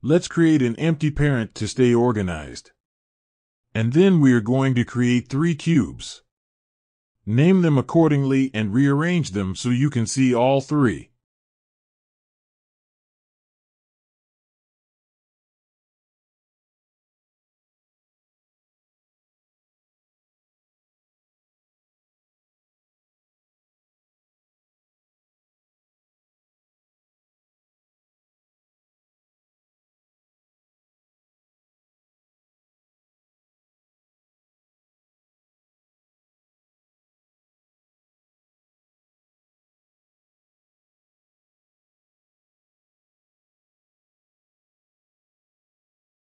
Let's create an empty parent to stay organized. And then we are going to create 3 cubes. Name them accordingly and rearrange them so you can see all 3.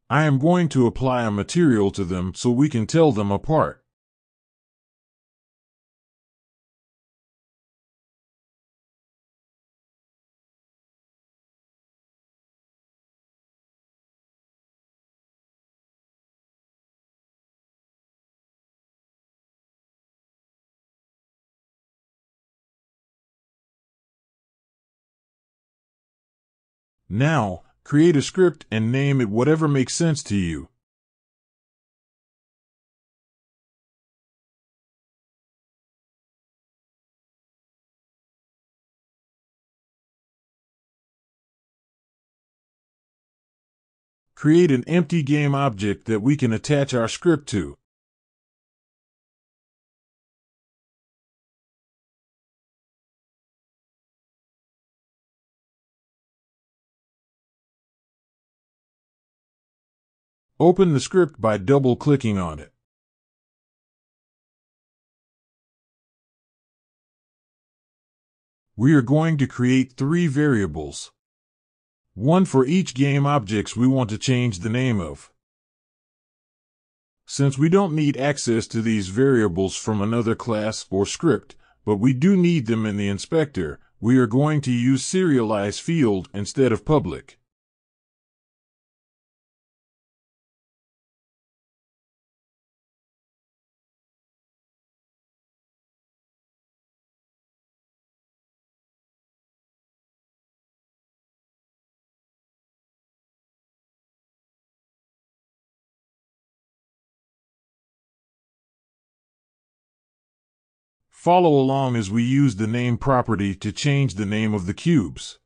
I am going to apply a material to them so we can tell them apart. Now, create a script and name it whatever makes sense to you. Create an empty game object that we can attach our script to. Open the script by double-clicking on it. We are going to create 3 variables. One for each game objects we want to change the name of. Since we don't need access to these variables from another class or script, but we do need them in the inspector, we are going to use serialize field instead of public. Follow along as we use the name property to change the name of the cubes.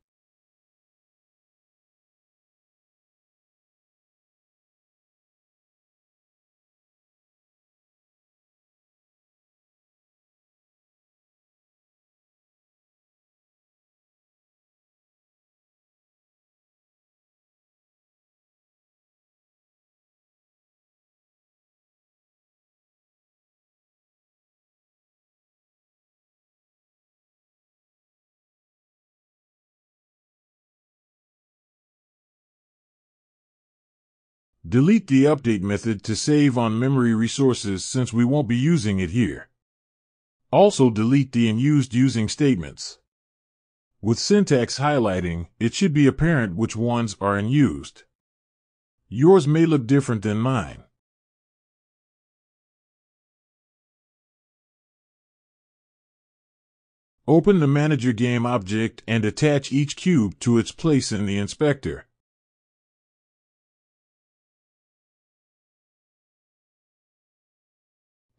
Delete the update method to save on memory resources since we won't be using it here. Also delete the unused using statements. With syntax highlighting, it should be apparent which ones are unused. Yours may look different than mine. Open the Manager Game object and attach each cube to its place in the inspector.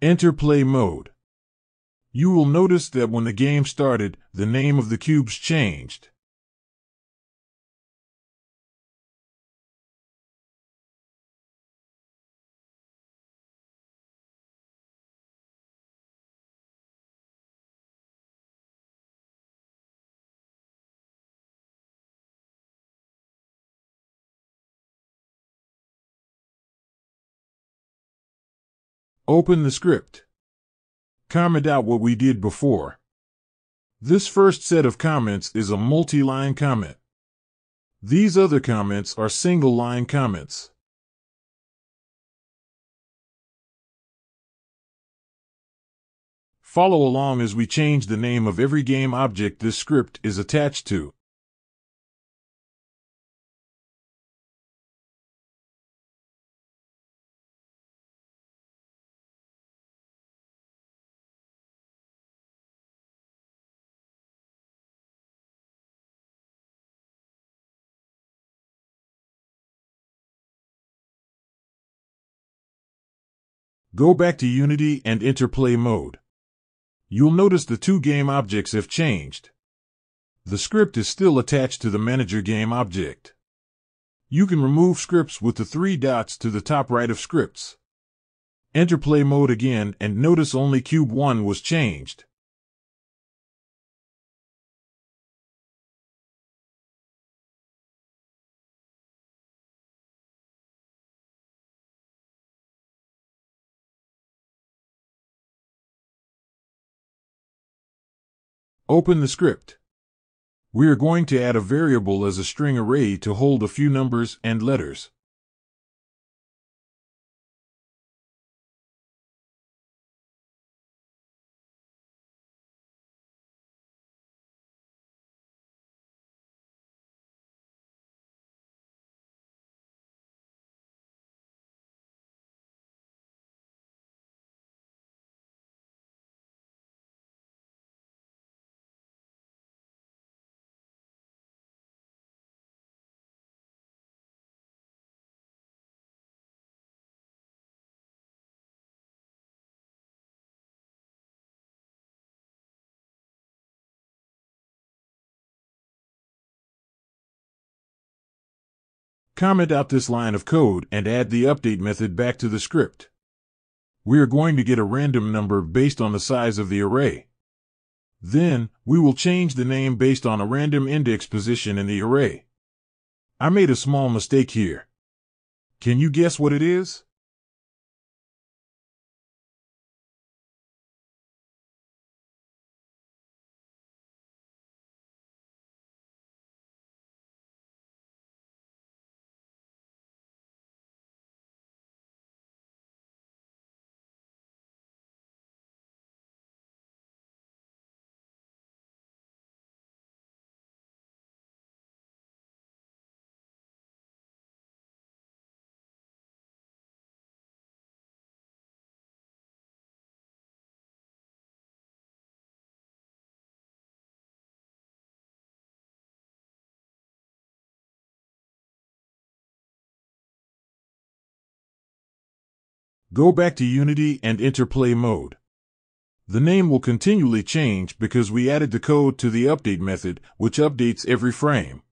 Enter play mode. You will notice that when the game started, the name of the cubes changed. Open the script. Comment out what we did before. This first set of comments is a multi-line comment. These other comments are single-line comments. Follow along as we change the name of every game object this script is attached to. Go back to Unity and enter play mode. You'll notice the two game objects have changed. The script is still attached to the manager game object. You can remove scripts with the three dots to the top right of scripts. Enter play mode again and notice only Cube 1 was changed. Open the script. We are going to add a variable as a string array to hold a few numbers and letters. Comment out this line of code and add the update method back to the script. We are going to get a random number based on the size of the array. Then, we will change the name based on a random index position in the array. I made a small mistake here. Can you guess what it is? Go back to Unity and enter play mode. The name will continually change because we added the code to the update method, which updates every frame.